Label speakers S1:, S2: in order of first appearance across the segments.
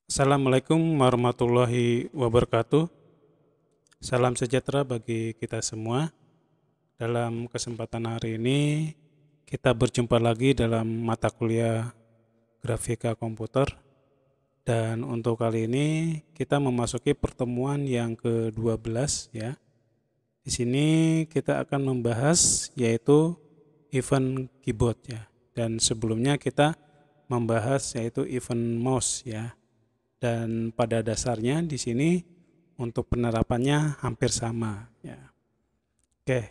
S1: Assalamualaikum warahmatullahi wabarakatuh. Salam sejahtera bagi kita semua. Dalam kesempatan hari ini, kita berjumpa lagi dalam mata kuliah grafika komputer. Dan untuk kali ini, kita memasuki pertemuan yang ke-12 ya. Di sini kita akan membahas yaitu event keyboard ya. Dan sebelumnya kita membahas yaitu event mouse ya. Dan pada dasarnya di sini untuk penerapannya hampir sama ya. Oke,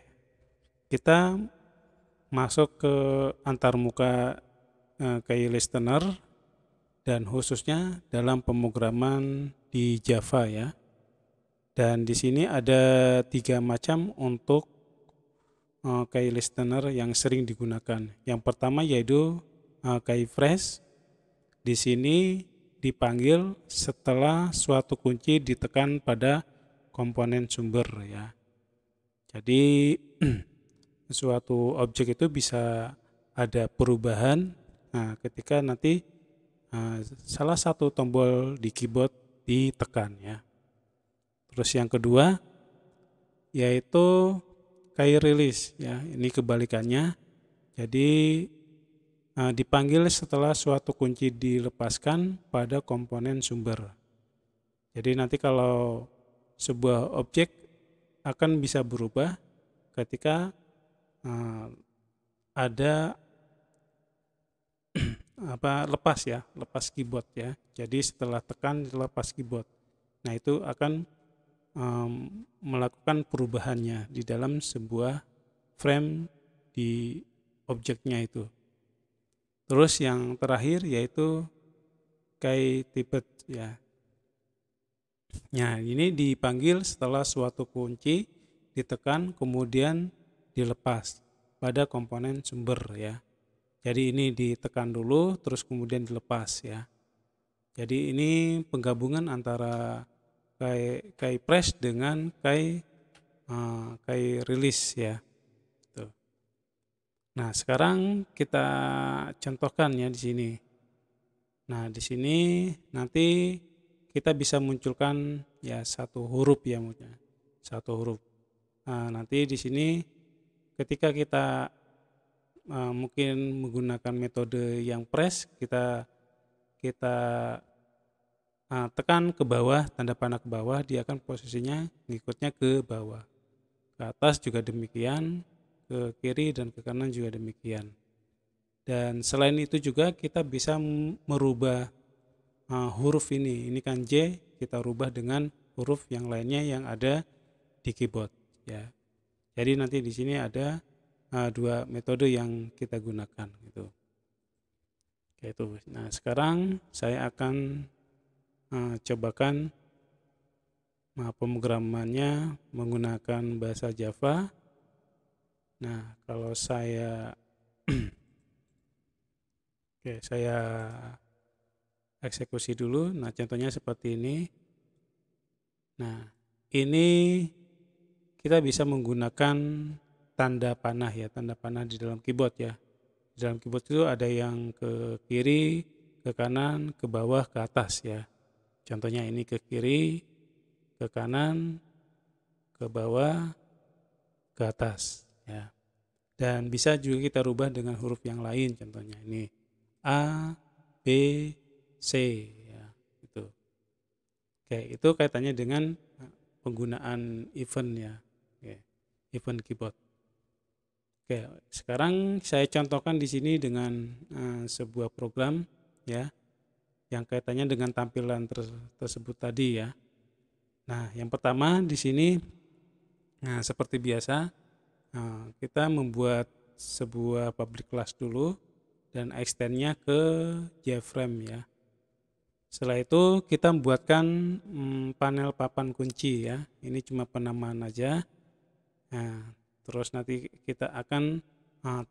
S1: kita masuk ke antarmuka key listener dan khususnya dalam pemrograman di Java ya. Dan di sini ada 3 macam untuk key listener yang sering digunakan. Yang pertama yaitu key phrase. Di sini dipanggil setelah suatu kunci ditekan pada komponen sumber ya. Jadi suatu objek itu bisa ada perubahan ketika nanti salah satu tombol di keyboard ditekan ya. Terus yang kedua yaitu key release ya. Ini kebalikannya. Jadi dipanggil setelah suatu kunci dilepaskan pada komponen sumber. Jadi nanti kalau sebuah objek akan bisa berubah ketika ada lepas keyboard ya. Jadi setelah tekan lepas keyboard. Nah itu akan melakukan perubahannya di dalam sebuah frame di objeknya itu. Terus yang terakhir yaitu key tipped ya. Nah, ini dipanggil setelah suatu kunci ditekan kemudian dilepas pada komponen sumber ya. Jadi ini ditekan dulu terus kemudian dilepas ya. Jadi ini penggabungan antara key press dengan key release ya. Nah, sekarang kita contohkan ya di sini. Nah, di sini nanti kita bisa munculkan ya satu huruf ya, satu huruf. Nah, nanti di sini ketika kita mungkin menggunakan metode yang press, kita tekan ke bawah, tanda panah ke bawah, dia akan posisinya ngikutnya ke bawah. Ke atas juga demikian, ke kiri dan ke kanan juga demikian. Dan selain itu juga kita bisa merubah huruf ini kan J, kita rubah dengan huruf yang lainnya yang ada di keyboard ya. Jadi nanti di sini ada 2 metode yang kita gunakan gitu. Itu. Nah, sekarang saya akan cobakan pemrogramannya menggunakan bahasa Java. Nah, kalau saya saya eksekusi dulu. Nah, contohnya seperti ini. Nah, ini kita bisa menggunakan tanda panah ya, tanda panah di dalam keyboard ya. Di dalam keyboard itu ada yang ke kiri, ke kanan, ke bawah, ke atas ya. Contohnya ini ke kiri, ke kanan, ke bawah, ke atas ya. Dan bisa juga kita rubah dengan huruf yang lain, contohnya ini A, B, C ya, itu. Oke, itu kaitannya dengan penggunaan event ya. Oke, event keyboard. Oke, sekarang saya contohkan di sini dengan sebuah program ya yang kaitannya dengan tampilan tersebut tadi ya. Nah, yang pertama di sini seperti biasa kita membuat sebuah public class dulu dan extend-nya ke JFrame ya. Setelah itu kita membuatkan panel papan kunci ya. Ini cuma penamaan aja. Nah, terus nanti kita akan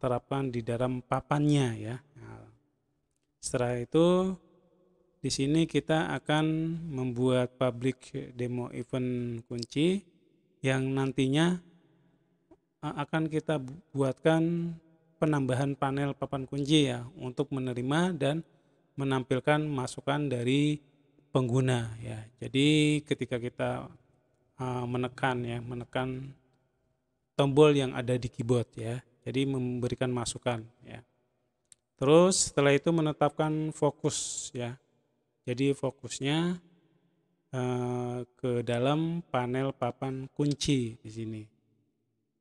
S1: terapkan di dalam papannya ya. Nah, setelah itu di sini kita akan membuat public demo event kunci yang nantinya akan kita buatkan penambahan panel papan kunci ya untuk menerima dan menampilkan masukan dari pengguna ya. Jadi ketika kita menekan tombol yang ada di keyboard ya. Jadi memberikan masukan ya. Terus setelah itu menetapkan fokus ya. Jadi fokusnya ke dalam panel papan kunci di sini.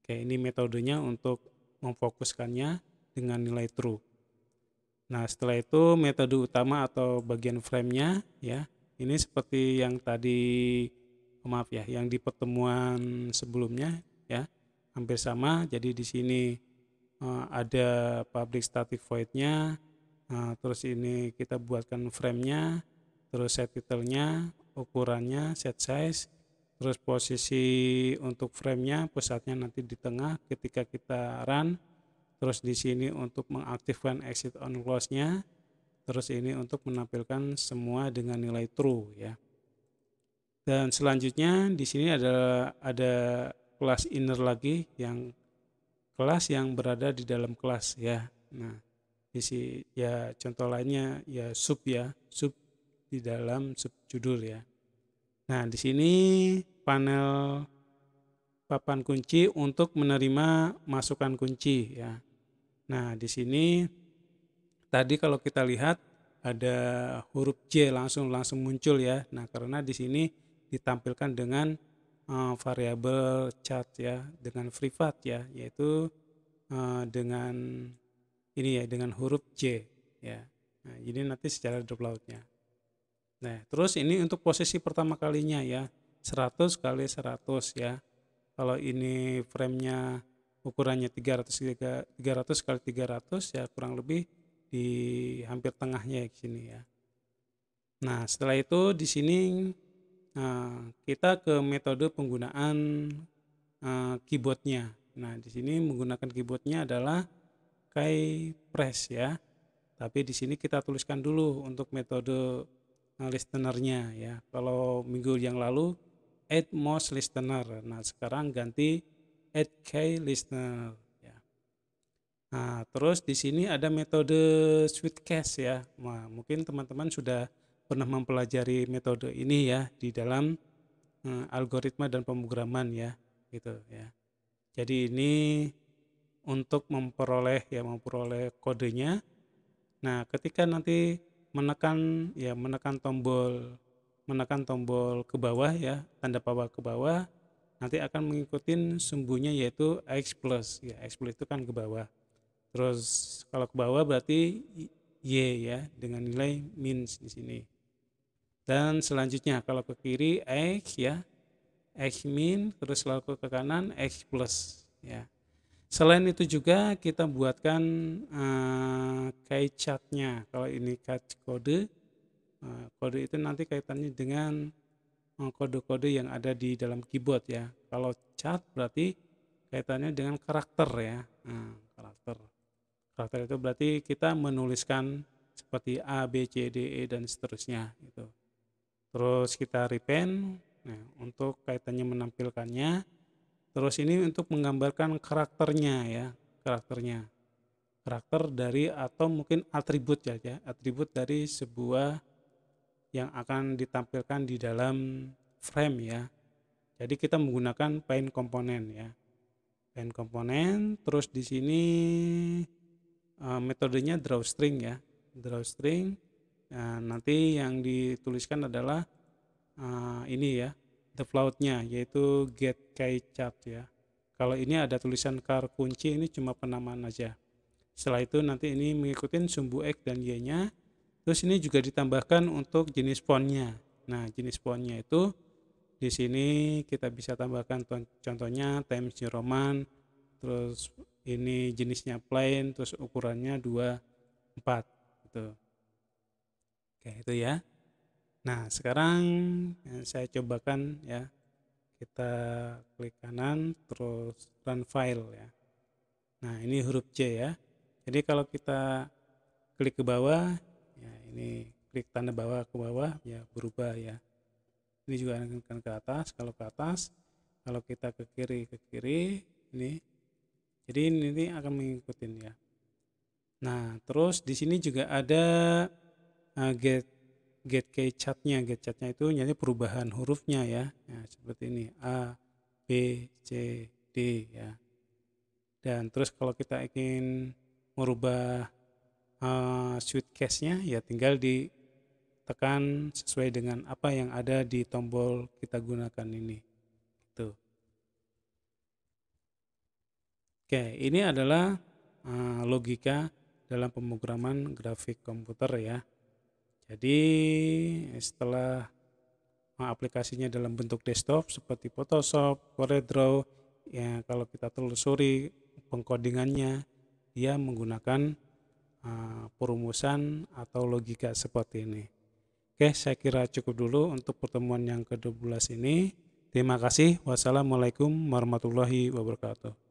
S1: Oke, ini metodenya untuk memfokuskannya dengan nilai true. Nah, setelah itu metode utama atau bagian frame-nya ya. Ini seperti yang tadi yang di pertemuan sebelumnya ya. Hampir sama. Jadi di sini ada public static void-nya. Terus ini kita buatkan frame-nya, terus set title-nya, ukurannya, set size, terus posisi untuk frame-nya, pusatnya nanti di tengah ketika kita run. Terus di sini untuk mengaktifkan exit on close-nya, terus ini untuk menampilkan semua dengan nilai true ya. Dan selanjutnya di sini ada kelas inner lagi, yang kelas yang berada di dalam kelas ya. Nah, isi ya contoh lainnya ya sub di dalam sub judul ya. Nah, di sini panel papan kunci untuk menerima masukan kunci ya. Nah, di sini tadi kalau kita lihat ada huruf J langsung muncul ya. Nah, karena di sini ditampilkan dengan variabel chart ya, dengan privat ya, yaitu dengan ini ya, dengan huruf J ya. Nah, ini nanti secara drop load-nya. Nah, terus ini untuk posisi pertama kalinya ya, 100 kali 100 ya. Kalau ini frame-nya ukurannya 300 kali 300 ya, kurang lebih di hampir tengahnya di sini ya. Nah, setelah itu di sini kita ke metode penggunaan keyboardnya. Nah, di sini menggunakan keyboardnya adalah press ya. Tapi di sini kita tuliskan dulu untuk metode listener-nya ya. Kalau minggu yang lalu add mouse listener. Nah, sekarang ganti add key listener ya. Nah, terus di sini ada metode switchcast ya. Nah, mungkin teman-teman sudah pernah mempelajari metode ini ya di dalam algoritma dan pemrograman ya, gitu ya. Jadi ini untuk memperoleh kodenya. Nah, ketika nanti menekan tombol ke bawah ya, tanda bawah ke bawah, nanti akan mengikuti sumbunya yaitu X plus ya. X plus itu kan ke bawah. Terus kalau ke bawah berarti Y ya, dengan nilai min di sini. Dan selanjutnya kalau ke kiri X ya, X min, terus lalu ke kanan X plus ya. Selain itu juga kita buatkan key chart-nya. Kalau ini kode, kode itu nanti kaitannya dengan kode-kode yang ada di dalam keyboard ya. Kalau chart berarti kaitannya dengan karakter ya. Karakter itu berarti kita menuliskan seperti A, B, C, D, E dan seterusnya gitu. Terus kita repaint untuk kaitannya menampilkannya. Terus ini untuk menggambarkan karakternya ya, karakter dari atau mungkin atribut ya, atribut dari sebuah yang akan ditampilkan di dalam frame ya. Jadi kita menggunakan paint komponen ya, paint komponen. Terus di sini metodenya drawString ya, drawString. Nah, nanti yang dituliskan adalah ini ya, the float-nya yaitu get key chart ya. Kalau ini ada tulisan kar kunci, ini cuma penamaan aja. Setelah itu nanti ini mengikuti sumbu X dan Y-nya. Terus ini juga ditambahkan untuk jenis font-nya. Nah, jenis font-nya itu di sini kita bisa tambahkan contohnya Times New Roman, terus ini jenisnya plain, terus ukurannya 24 gitu. Oke, itu ya. Nah, sekarang saya cobakan ya. Kita klik kanan terus run file ya. Nah, ini huruf J ya. Jadi kalau kita klik ke bawah ya, ini klik tanda bawah ke bawah ya berubah ya. Ini juga akan ke atas, kalau kita ke kiri ini. Jadi ini akan mengikuti ya. Nah, terus di sini juga ada get get key chart-nya. Get chart-nya itu jadi perubahan hurufnya ya. Nah, seperti ini A, B, C, D ya. Dan terus kalau kita ingin merubah switch case-nya ya tinggal ditekan sesuai dengan apa yang ada di tombol kita gunakan ini. Gitu. Oke, ini adalah logika dalam pemrograman grafik komputer ya. Jadi setelah aplikasinya dalam bentuk desktop seperti Photoshop, CorelDRAW, ya kalau kita telusuri pengkodingannya, dia menggunakan perumusan atau logika seperti ini. Oke, saya kira cukup dulu untuk pertemuan yang ke-12 ini. Terima kasih. Wassalamualaikum warahmatullahi wabarakatuh.